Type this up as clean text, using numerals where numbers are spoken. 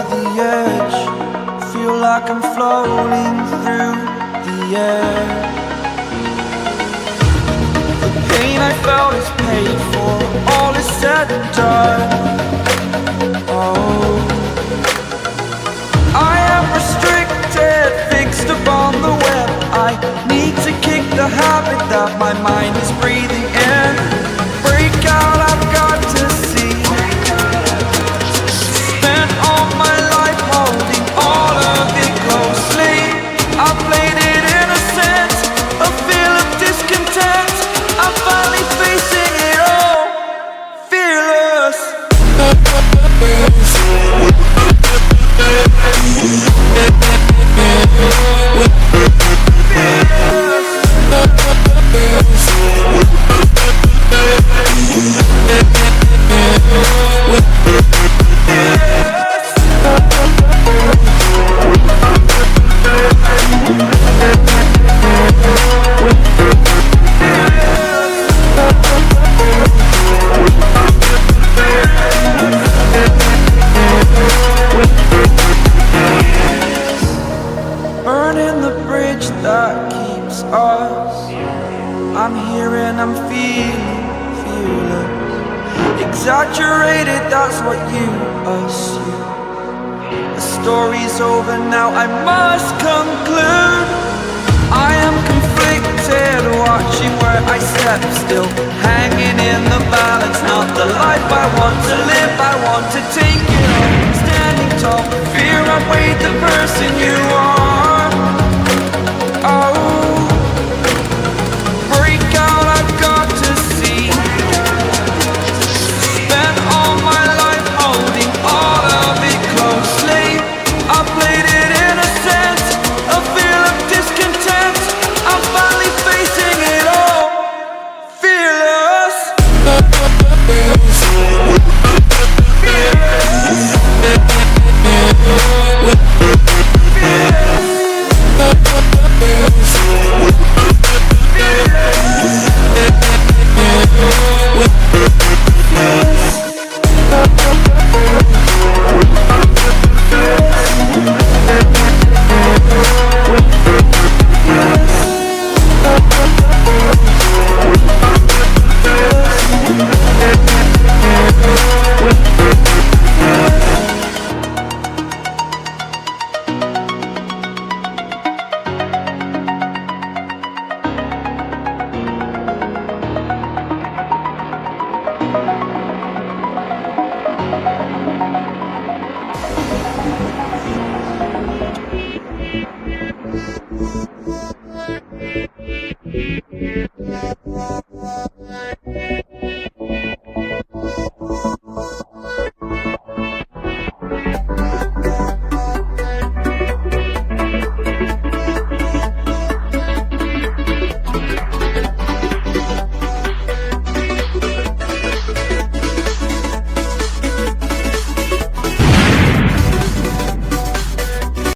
the edge, feel like I'm floating through the air. The pain I felt is paid for, all is said and done. Oh, I am restricted, fixed upon the web. I need to kick the habit that my mind is breathing in. Break out, I've got to see. Spent all my life holding all of it closely. I played it innocent, a feel of discontent. I'm finally facing it all, fearless. Burning the bridge that keeps us. I'm here and I'm feeling fearless. Exaggerated, that's what you assume. The story's over now, I must conclude. I am conflicted, watching where I step still, hanging in the balance. Not the life I want to live, I want to take it all. Standing tall, fear I weighed the person you are.